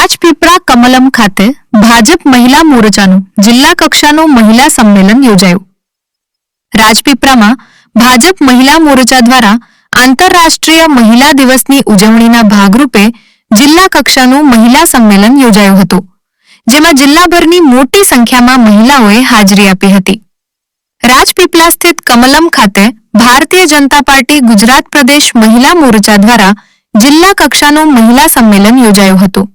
રાજપીપળા કમલમ ખાતે ભાજપ મહિલા મોરચાનું જિલ્લા કક્ષાનું મહિલા સંમેલન યોજાયું. રાજપીપળામાં ભાજપ મહિલા મોરચા દ્વારા આંતરરાષ્ટ્રીય મહિલા દિવસની ઉજવણીના ભાગરૂપે જિલ્લા કક્ષાનું મહિલા સંમેલન યોજાયું હતું, જેમાં જિલ્લાભરની મોટી સંખ્યામાં મહિલાઓએ હાજરી આપી હતી. રાજપીપળા સ્થિત કમલમ ખાતે ભારતીય જનતા પાર્ટી ગુજરાત પ્રદેશ મહિલા મોરચા દ્વારા જિલ્લા કક્ષાનું મહિલા સંમેલન યોજાયું હતું.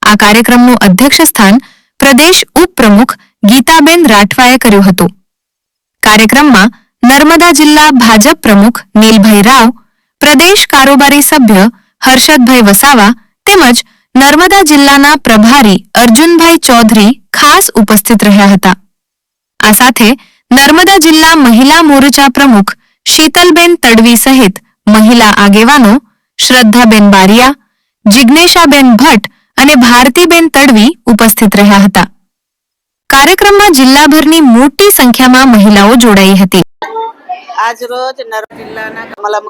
આ કાર્યક્રમનું અધ્યક્ષ સ્થાન પ્રદેશ ઉપપ્રમુખ ગીતાબેન રાઠવાએ કર્યું હતું. કાર્યક્રમમાં નર્મદા જિલ્લા ભાજપ પ્રમુખ નીલભાઈ રાવ, પ્રદેશ કારોબારી સભ્ય હર્ષદભાઈ વસાવા તેમજ નર્મદા જિલ્લાના પ્રભારી અર્જુનભાઈ ચૌધરી ખાસ ઉપસ્થિત રહ્યા હતા. આ સાથે નર્મદા જિલ્લા મહિલા મોરચા પ્રમુખ શીતલબેન તડવી સહિત મહિલા આગેવાનો શ્રદ્ધાબેન બારિયા, જિજ્ઞેશાબેન ભટ્ટ અને ભારતીબેન તડવી ઉપસ્થિત રહ્યા હતા. કાર્યક્રમમાં જિલ્લાભરની મોટી સંખ્યામાં મહિલાઓ જોડાઈ હતી. આજ રોજ નર્મદા જિલ્લાના કમલમ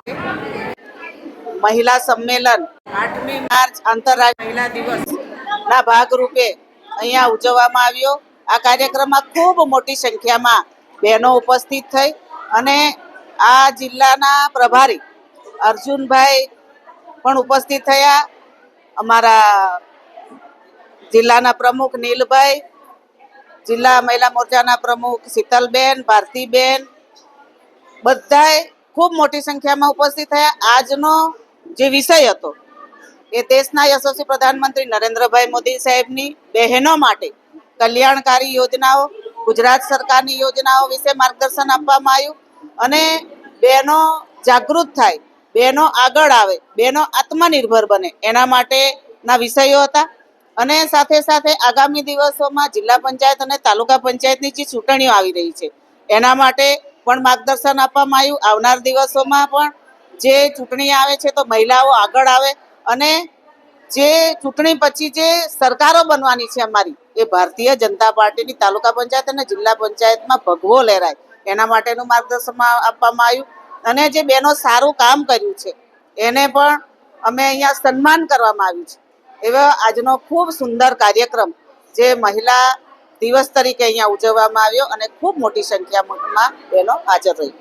મહિલા સંમેલન 8મી માર્ચ આંતરરાષ્ટ્રીય મહિલા દિવસના ભાગરૂપે અહીંયા ઉજવવામાં આવ્યો. આ કાર્યક્રમમાં ખૂબ મોટી સંખ્યામાં બહેનો ઉપસ્થિત થઈ અને આ જિલ્લાના પ્રભારી અર્જુનભાઈ પણ ઉપસ્થિત થયા. અમારા જિલ્લાના પ્રમુખ નીલભાઈ, જિલ્લા મહિલા મોરચાના પ્રમુખ શીતલબેન, ભારતીબેન, બધાએ ખૂબ મોટી સંખ્યામાં ઉપસ્થિત થયા. આજનો જે વિષય હતો એ દેશના યશસ્વી પ્રધાનમંત્રી નરેન્દ્રભાઈ મોદી સાહેબની બહેનો માટે કલ્યાણકારી યોજનાઓ, ગુજરાત સરકારની યોજનાઓ વિશે માર્ગદર્શન આપવામાં આવ્યું અને બહેનો જાગૃત થાય, બહેનો આગળ આવે, બહેનો આત્મનિર્ભર બને એના માટેના વિષયો હતા. અને સાથે સાથે આગામી દિવસોમાં જિલ્લા પંચાયત અને તાલુકા પંચાયતની જે ચૂંટણીઓ આવી રહી છે એના માટે પણ માર્ગદર્શન આપવામાં આવ્યું. આવનાર દિવસોમાં પણ જે ચૂંટણી આવે છે તો મહિલાઓ આગળ આવે અને જે ચૂંટણી પછી જે સરકારો બનવાની છે અમારી, એ ભારતીય જનતા પાર્ટીની તાલુકા પંચાયત અને જિલ્લા પંચાયતમાં ભગવો લહેરાય એના માટેનું માર્ગદર્શન આપવામાં આવ્યું. અને જે બહેનો સારું કામ કર્યું છે એને પણ અમે અહીંયા સન્માન કરવામાં આવ્યું છે. એવો આજનો ખૂબ સુંદર કાર્યક્રમ જે મહિલા દિવસ તરીકે અહીંયા ઉજવવામાં આવ્યો અને ખૂબ મોટી સંખ્યામાં બહેનો હાજર રહી.